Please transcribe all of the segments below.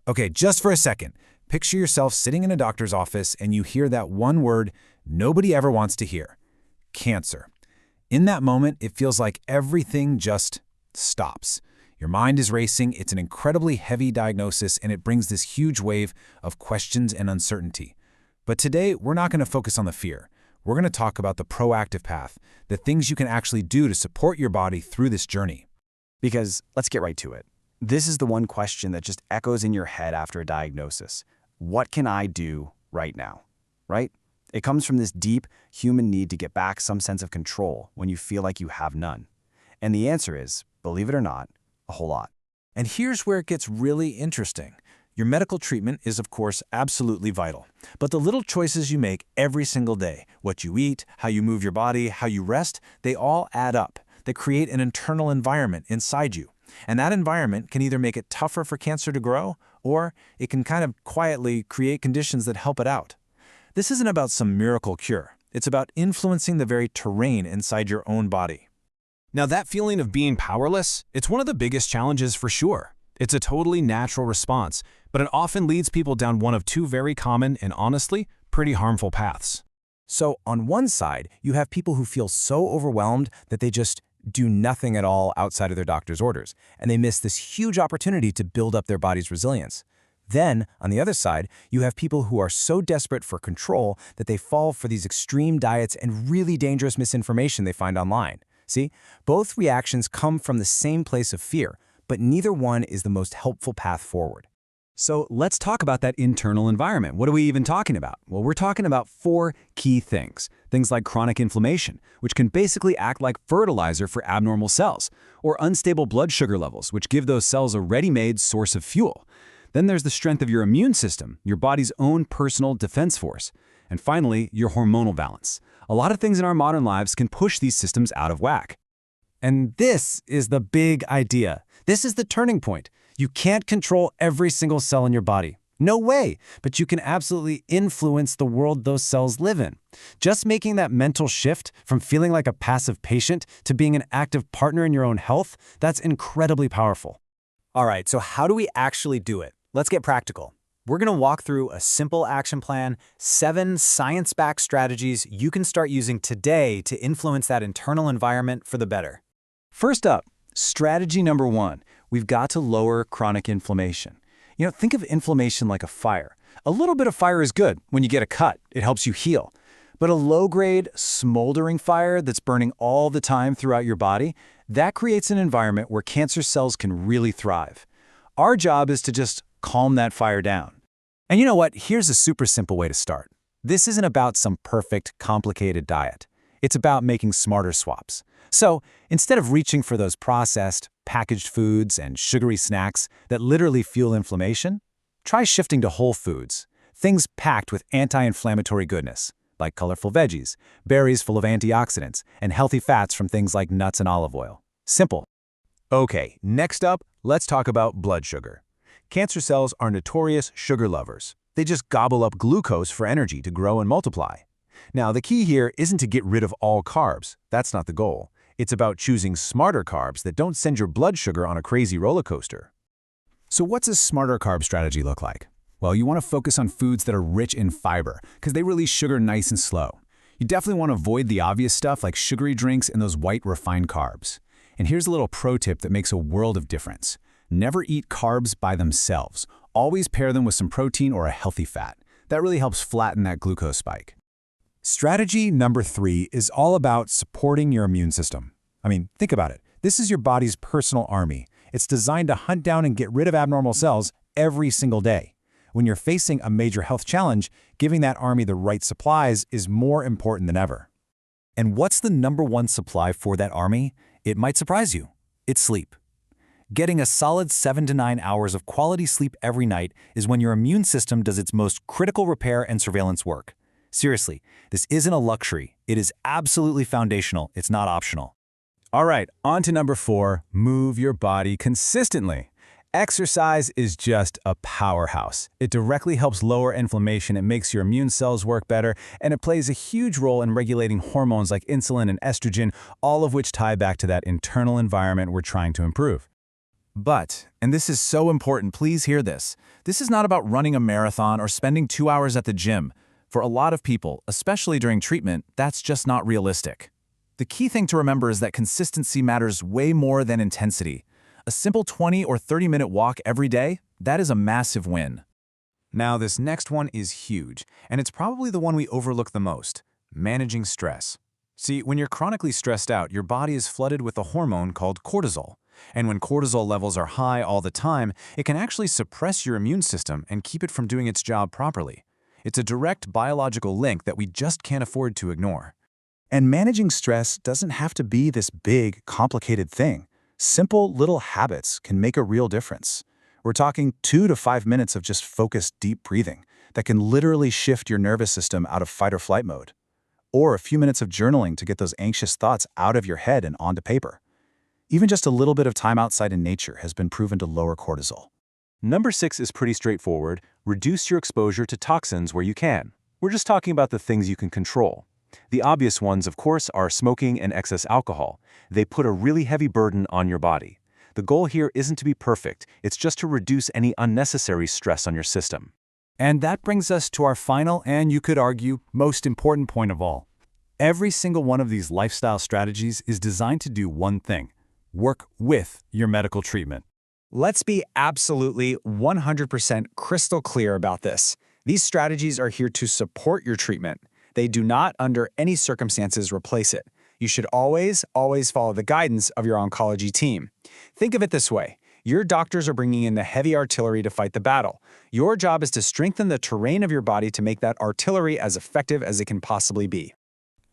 Okay, just for a second, picture yourself sitting in a doctor's office and you hear that one word nobody ever wants to hear: cancer. In that moment, it feels like everything just stops. Your mind is racing, it's an incredibly heavy diagnosis, and it brings this huge wave of questions and uncertainty. But today, we're not going to focus on the fear. We're going to talk about the proactive path, the things you can actually do to support your body through this journey. Because let's get right to it. This is the one question that just echoes in your head after a diagnosis. What can I do right now? Right? It comes from this deep human need to get back some sense of control when you feel like you have none. And the answer is, believe it or not, a whole lot. And here's where it gets really interesting. Your medical treatment is, of course, absolutely vital. But the little choices you make every single day, what you eat, how you move your body, how you rest, they all add up. They create an internal environment inside you. And that environment can either make it tougher for cancer to grow, or it can kind of quietly create conditions that help it out. This isn't about some miracle cure. It's about influencing the very terrain inside your own body. Now, that feeling of being powerless, it's one of the biggest challenges for sure. It's a totally natural response, but it often leads people down one of two very common and honestly, pretty harmful paths. So on one side, you have people who feel so overwhelmed that they just do nothing at all outside of their doctor's orders, and they miss this huge opportunity to build up their body's resilience. Then, on the other side, you have people who are so desperate for control that they fall for these extreme diets and really dangerous misinformation they find online. See, both reactions come from the same place of fear, but neither one is the most helpful path forward. So let's talk about that internal environment. What are we even talking about? Well, we're talking about 4 key things. Things like chronic inflammation, which can basically act like fertilizer for abnormal cells, or unstable blood sugar levels, which give those cells a ready-made source of fuel. Then there's the strength of your immune system, your body's own personal defense force. And finally, your hormonal balance. A lot of things in our modern lives can push these systems out of whack. And this is the big idea. This is the turning point. You can't control every single cell in your body. No way, but you can absolutely influence the world those cells live in. Just making that mental shift from feeling like a passive patient to being an active partner in your own health, that's incredibly powerful. All right, so how do we actually do it? Let's get practical. We're going to walk through a simple action plan, 7 science-backed strategies you can start using today to influence that internal environment for the better. First up, strategy number 1. We've got to lower chronic inflammation. Think of inflammation like a fire. A little bit of fire is good when you get a cut. It helps you heal. But a low-grade, smoldering fire that's burning all the time throughout your body, that creates an environment where cancer cells can really thrive. Our job is to just calm that fire down. And you know what? Here's a super simple way to start. This isn't about some perfect, complicated diet. It's about making smarter swaps. So instead of reaching for those processed, packaged foods and sugary snacks that literally fuel inflammation, try shifting to whole foods, things packed with anti-inflammatory goodness, like colorful veggies, berries full of antioxidants, and healthy fats from things like nuts and olive oil. Simple. Okay, next up, let's talk about blood sugar. Cancer cells are notorious sugar lovers. They just gobble up glucose for energy to grow and multiply. Now, the key here isn't to get rid of all carbs. That's not the goal. It's about choosing smarter carbs that don't send your blood sugar on a crazy roller coaster. So what's a smarter carb strategy look like? Well, you want to focus on foods that are rich in fiber, because they release sugar nice and slow. You definitely want to avoid the obvious stuff like sugary drinks and those white refined carbs. And here's a little pro tip that makes a world of difference. Never eat carbs by themselves. Always pair them with some protein or a healthy fat. That really helps flatten that glucose spike. Strategy number 3 is all about supporting your immune system. Think about it. This is your body's personal army. It's designed to hunt down and get rid of abnormal cells every single day. When you're facing a major health challenge, giving that army the right supplies is more important than ever. And what's the number 1 supply for that army? It might surprise you. It's sleep. Getting a solid 7 to 9 hours of quality sleep every night is when your immune system does its most critical repair and surveillance work. Seriously, this isn't a luxury. It is absolutely foundational. It's not optional. All right, on to number 4, move your body consistently. Exercise is just a powerhouse. It directly helps lower inflammation, it makes your immune cells work better, and it plays a huge role in regulating hormones like insulin and estrogen, all of which tie back to that internal environment we're trying to improve. But, and this is so important, please hear this, this is not about running a marathon or spending 2 hours at the gym. For a lot of people, especially during treatment, that's just not realistic. The key thing to remember is that consistency matters way more than intensity. A simple 20 or 30-minute walk every day, that is a massive win. Now, this next one is huge, and it's probably the one we overlook the most: managing stress. See, when you're chronically stressed out, your body is flooded with a hormone called cortisol. And when cortisol levels are high all the time, it can actually suppress your immune system and keep it from doing its job properly. It's a direct biological link that we just can't afford to ignore. And managing stress doesn't have to be this big, complicated thing. Simple little habits can make a real difference. We're talking 2 to 5 minutes of just focused, deep breathing that can literally shift your nervous system out of fight or flight mode. Or a few minutes of journaling to get those anxious thoughts out of your head and onto paper. Even just a little bit of time outside in nature has been proven to lower cortisol. Number 6 is pretty straightforward. Reduce your exposure to toxins where you can. We're just talking about the things you can control. The obvious ones, of course, are smoking and excess alcohol. They put a really heavy burden on your body. The goal here isn't to be perfect, it's just to reduce any unnecessary stress on your system. And that brings us to our final and, you could argue, most important point of all. Every single one of these lifestyle strategies is designed to do one thing: work with your medical treatment. Let's be absolutely 100% crystal clear about this. These strategies are here to support your treatment. They do not, under any circumstances, replace it. You should always follow the guidance of your oncology team. Think of it this way. Your doctors are bringing in the heavy artillery to fight the battle. Your job is to strengthen the terrain of your body to make that artillery as effective as it can possibly be.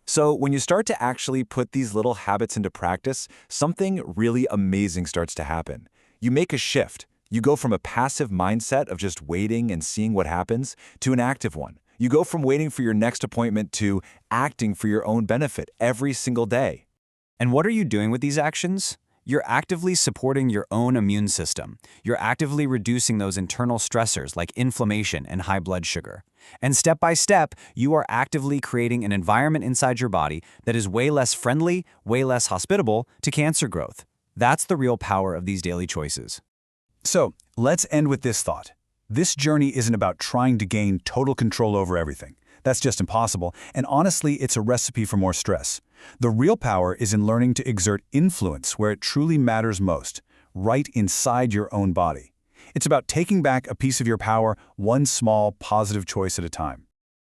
So when you start to actually put these little habits into practice, something really amazing starts to happen. You make a shift. You go from a passive mindset of just waiting and seeing what happens to an active one. You go from waiting for your next appointment to acting for your own benefit every single day. And what are you doing with these actions? You're actively supporting your own immune system. You're actively reducing those internal stressors like inflammation and high blood sugar. And step by step, you are actively creating an environment inside your body that is way less friendly, way less hospitable to cancer growth. That's the real power of these daily choices. So, let's end with this thought. This journey isn't about trying to gain total control over everything. That's just impossible, and honestly, it's a recipe for more stress. The real power is in learning to exert influence where it truly matters most, right inside your own body. It's about taking back a piece of your power, one small, positive choice at a time.